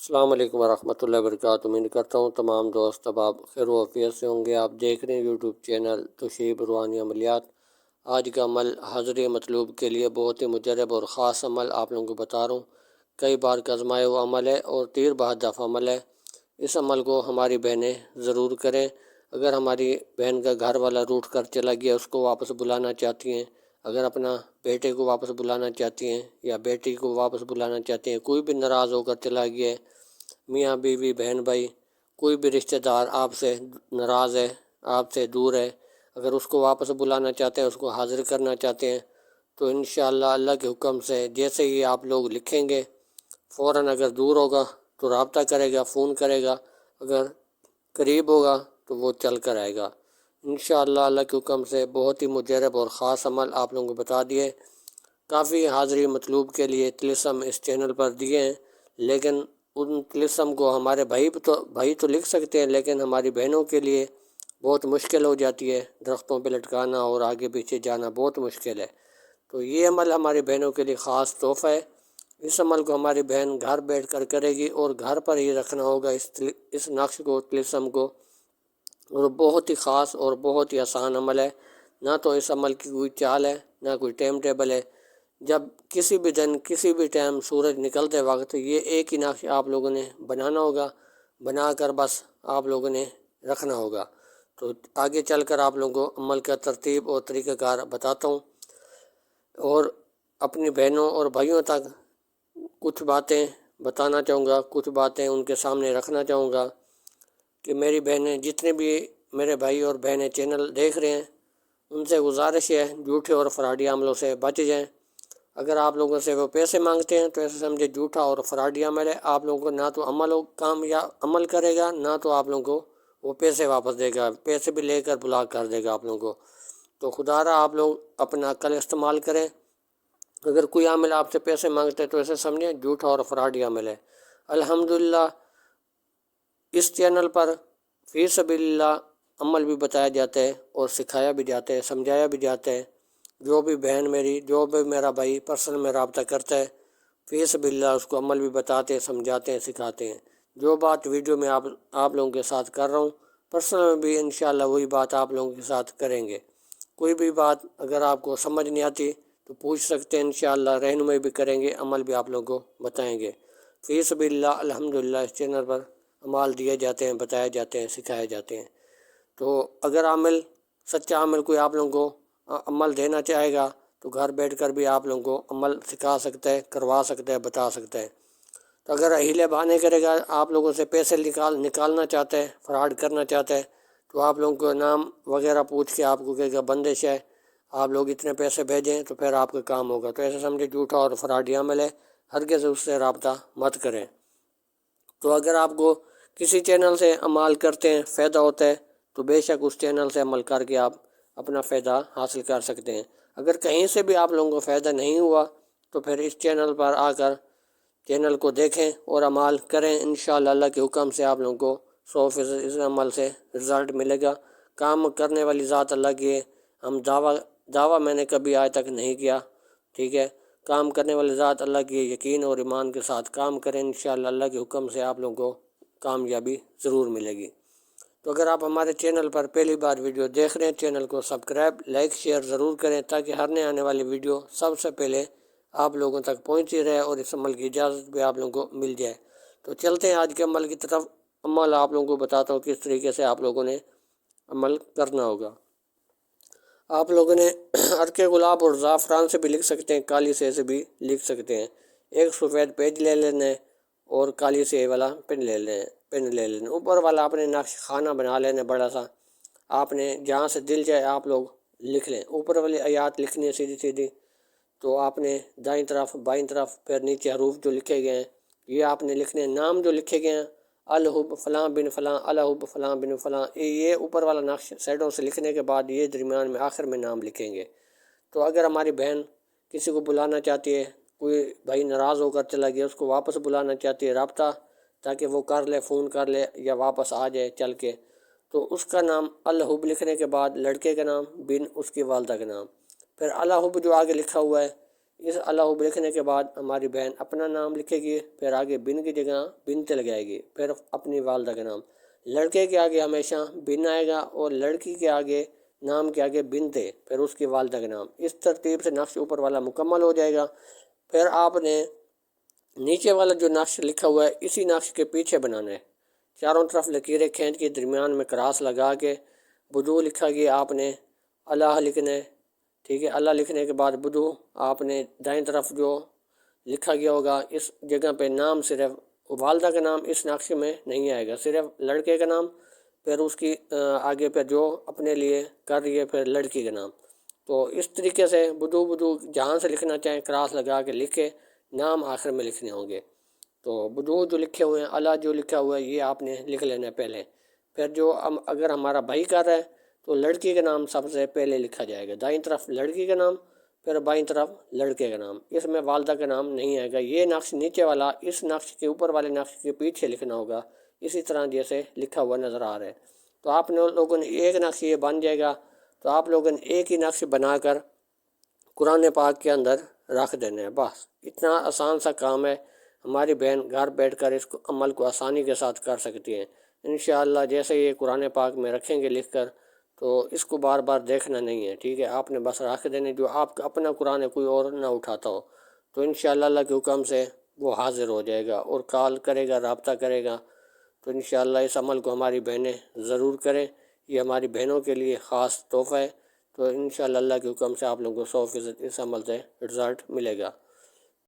السلام علیکم ورحمۃ اللہ وبرکاتہ۔ امید کرتا ہوں تمام دوست اب خیر و عافیت سے ہوں گے۔ آپ دیکھ رہے ہیں یوٹیوب چینل توشیب روحانی عملیات۔ آج کا عمل حاضری مطلوب کے لیے بہت ہی مجرب اور خاص عمل آپ لوگوں کو بتا رہا ہوں۔ کئی بار کا آزمایا ہوا عمل ہے اور تیر بہت دفعہ عمل ہے۔ اس عمل کو ہماری بہنیں ضرور کریں۔ اگر ہماری بہن کا گھر والا روٹھ کر چلا گیا، اس کو واپس بلانا چاہتی ہیں، اگر اپنا بیٹے کو واپس بلانا چاہتی ہیں یا بیٹی کو واپس بلانا چاہتے ہیں، کوئی بھی ناراض ہو کر چلا گیا ہے، میاں بیوی بہن بھائی کوئی بھی رشتہ دار آپ سے ناراض ہے، آپ سے دور ہے، اگر اس کو واپس بلانا چاہتے ہیں، اس کو حاضر کرنا چاہتے ہیں، تو انشاءاللہ اللہ کے حکم سے جیسے ہی آپ لوگ لکھیں گے، فوراً اگر دور ہوگا تو رابطہ کرے گا، فون کرے گا، اگر قریب ہوگا تو وہ چل کر آئے گا انشاءاللہ اللہ کے حکم سے۔ بہت ہی مجرب اور خاص عمل آپ لوگوں کو بتا دیے۔ کافی حاضری مطلوب کے لیے طلسم اس چینل پر دیے ہیں، لیکن ان طلسم کو ہمارے بھائی تو لکھ سکتے ہیں، لیکن ہماری بہنوں کے لیے بہت مشکل ہو جاتی ہے۔ درختوں پہ لٹکانا اور آگے پیچھے جانا بہت مشکل ہے، تو یہ عمل ہماری بہنوں کے لیے خاص تحفہ ہے۔ اس عمل کو ہماری بہن گھر بیٹھ کر کرے گی اور گھر پر ہی رکھنا ہوگا اس نقش کو، طلسم کو، اور بہت ہی خاص اور بہت ہی آسان عمل ہے۔ نہ تو اس عمل کی کوئی چال ہے، نہ کوئی ٹائم ٹیبل ہے۔ جب کسی بھی دن کسی بھی ٹائم سورج نکلتے وقت یہ ایک ہی نقش آپ لوگوں نے بنانا ہوگا، بنا کر بس آپ لوگوں نے رکھنا ہوگا۔ تو آگے چل کر آپ لوگوں کو عمل کا ترتیب اور طریقہ کار بتاتا ہوں، اور اپنی بہنوں اور بھائیوں تک کچھ باتیں بتانا چاہوں گا، کچھ باتیں ان کے سامنے رکھنا چاہوں گا کہ میری بہنیں، جتنے بھی میرے بھائی اور بہنیں چینل دیکھ رہے ہیں، ان سے گزارش ہے جھوٹے اور فراڈی عملوں سے بچ جائیں۔ اگر آپ لوگوں سے وہ پیسے مانگتے ہیں تو ایسے سمجھے جھوٹا اور فراڈی عمل ہے۔ آپ لوگوں کو نہ تو عمل کرے گا، نہ تو آپ لوگوں کو وہ پیسے واپس دے گا، پیسے بھی لے کر بلاک کر دے گا آپ لوگوں کو۔ تو خدا را آپ لوگ اپنا عقل استعمال کریں۔ اگر کوئی عامل آپ سے پیسے مانگتے ہیں تو ایسے سمجھیں جھوٹا اور فراڈی عمل ہے۔ الحمدللہ اس چینل پر فی سبیل اللہ عمل بھی بتایا جاتا ہے اور سکھایا بھی جاتا ہے، سمجھایا بھی جاتا ہے۔ جو بھی بہن میری، جو بھی میرا بھائی پرسنل میں رابطہ کرتا ہے، فی سبیل اللہ اس کو عمل بھی بتاتے ہیں، سمجھاتے ہیں، سکھاتے ہیں۔ جو بات ویڈیو میں آپ لوگوں کے ساتھ کر رہا ہوں، پرسنل میں بھی انشاءاللہ وہی بات آپ لوگوں کے ساتھ کریں گے۔ کوئی بھی بات اگر آپ کو سمجھ نہیں آتی تو پوچھ سکتے ہیں، انشاءاللہ رہنمائی بھی کریں گے، عمل بھی آپ لوگوں کو بتائیں گے۔ فی سبیل اللہ الحمدللہ اس چینل پر عمال دیے جاتے ہیں، بتائے جاتے ہیں، سکھائے جاتے ہیں۔ تو اگر سچا عامل کوئی آپ لوگوں کو عمل دینا چاہے گا تو گھر بیٹھ کر بھی آپ لوگوں کو عمل سکھا سکتا ہے، کروا سکتا ہے، بتا سکتا ہے۔ تو اگر ہیلے بہانے کرے گا، آپ لوگوں سے پیسے نکالنا چاہتا ہے، فراڈ کرنا چاہتا ہے، تو آپ لوگوں کو نام وغیرہ پوچھ کے آپ کو کہے گا بندش ہے، آپ لوگ اتنے پیسے بھیجیں تو پھر آپ کا کام ہوگا، تو ایسے سمجھے جھوٹا اور فراڈی عمل ہے، ہرگز اس سے رابطہ مت کریں۔ تو اگر آپ کو کسی چینل سے عمال کرتے ہیں فائدہ ہوتا ہے تو بے شک اس چینل سے عمل کر کے آپ اپنا فائدہ حاصل کر سکتے ہیں۔ اگر کہیں سے بھی آپ لوگوں کو فائدہ نہیں ہوا تو پھر اس چینل پر آ کر چینل کو دیکھیں اور عمال کریں، انشاءاللہ اللہ کے حکم سے آپ لوگوں کو 100% اس عمل سے رزلٹ ملے گا۔ کام کرنے والی ذات اللہ کی ہے، ہم دعویٰ میں نے کبھی آج تک نہیں کیا، ٹھیک ہے۔ کام کرنے والی ذات اللہ کی ہے، یقین اور ایمان کے ساتھ کام کریں، انشاءاللہ اللہ کے حکم سے آپ لوگوں کو کامیابی ضرور ملے گی۔ تو اگر آپ ہمارے چینل پر پہلی بار ویڈیو دیکھ رہے ہیں، چینل کو سبسکرائب، لائک، شیئر ضرور کریں تاکہ ہر نئے آنے والی ویڈیو سب سے پہلے آپ لوگوں تک پہنچی رہے اور اس عمل کی اجازت بھی آپ لوگوں کو مل جائے۔ تو چلتے ہیں آج کے عمل کی طرف۔ عمل آپ لوگوں کو بتاتا ہوں کس طریقے سے آپ لوگوں نے عمل کرنا ہوگا۔ آپ لوگوں نے عرق گلاب اور زعفران سے بھی لکھ سکتے ہیں، کالی سیاہی سے بھی لکھ سکتے ہیں۔ ایک سفید پیج لے لینا ہے اور کالی سیاہی والا پین لے لینا۔ اوپر والا آپ نے نقش خانہ بنا لینا بڑا سا، آپ نے جہاں سے دل جائے آپ لوگ لکھ لیں۔ اوپر والی آیات لکھنی ہے سیدھی سیدھی، تو آپ نے دائیں طرف بائیں طرف پھر نیچے حروف جو لکھے گئے ہیں یہ آپ نے لکھنے ہیں، نام جو لکھے گئے ہیں، الحب فلاں بن فلاں، الحب فلاں بن فلاں، یہ اوپر والا نقش سائڈوں سے لکھنے کے بعد یہ درمیان میں آخر میں نام لکھیں گے۔ تو اگر ہماری بہن کسی کو بلانا چاہتی ہے، کوئی بھائی ناراض ہو کر چلا گیا، اس کو واپس بلانا چاہتی ہے رابطہ، تاکہ وہ کر لے، فون کر لے یا واپس آ جائے چل کے، تو اس کا نام الحب لکھنے کے بعد لڑکے کا نام بن اس کی والدہ کا نام، پھر الحب جو آگے لکھا ہوا ہے اس اللہ لکھنے کے بعد ہماری بہن اپنا نام لکھے گی، پھر آگے بن کی جگہ بنت لگائے گی، پھر اپنی والدہ کا نام۔ لڑکے کے آگے ہمیشہ بن آئے گا اور لڑکی کے آگے نام کے آگے بنت ہے، پھر اس کی والدہ کا نام۔ اس ترتیب سے نقش اوپر والا مکمل ہو جائے گا۔ پھر آپ نے نیچے والا جو نقش لکھا ہوا ہے اسی نقش کے پیچھے بنانا ہے، چاروں طرف لکیریں کھینچ کے درمیان میں کراس لگا کے بدو لکھا گیا آپ نے، اللہ لکھنا ہے، ٹھیک ہے۔ اللہ لکھنے کے بعد بدو آپ نے دائیں طرف جو لکھا گیا ہوگا اس جگہ پہ نام صرف والدہ کا نام اس نقش میں نہیں آئے گا، صرف لڑکے کا نام، پھر اس کی آگے پہ جو اپنے لیے کر رہی ہے پھر لڑکی کا نام۔ تو اس طریقے سے بدو بدو جہاں سے لکھنا چاہیں کراس لگا کے لکھے، نام آخر میں لکھنے ہوں گے۔ تو بدو جو لکھے ہوئے ہیں، اللہ جو لکھا ہوا ہے یہ آپ نے لکھ لینا ہے پہلے۔ پھر جو اگر ہمارا بھائی کر رہا ہے تو لڑکی کا نام سب سے پہلے لکھا جائے گا، دائیں طرف لڑکی کا نام، پھر بائیں طرف لڑکے کا نام، اس میں والدہ کا نام نہیں آئے گا۔ یہ نقش نیچے والا اس نقش کے اوپر والے نقش کے پیچھے لکھنا ہوگا، اسی طرح جیسے لکھا ہوا نظر آ رہا ہے۔ تو آپ لوگوں نے ایک نقش یہ بن جائے گا، تو آپ لوگوں نے ایک ہی نقش بنا کر قرآن پاک کے اندر رکھ دینا ہے، بس اتنا آسان سا کام ہے۔ ہماری بہن گھر بیٹھ کر اس عمل کو آسانی کے ساتھ کر سکتی ہیں انشاءاللہ۔ جیسے یہ قرآن پاک میں رکھیں گے لکھ کر تو اس کو بار بار دیکھنا نہیں ہے، ٹھیک ہے۔ آپ نے بس رکھ دینے، جو آپ کا اپنا قرآن ہے کوئی اور نہ اٹھاتا ہو تو انشاءاللہ اللہ کے حکم سے وہ حاضر ہو جائے گا اور کال کرے گا، رابطہ کرے گا۔ تو انشاءاللہ اس عمل کو ہماری بہنیں ضرور کریں، یہ ہماری بہنوں کے لیے خاص تحفہ ہے۔ تو انشاءاللہ اللہ کے حکم سے آپ لوگوں کو 100% اس عمل سے رزلٹ ملے گا۔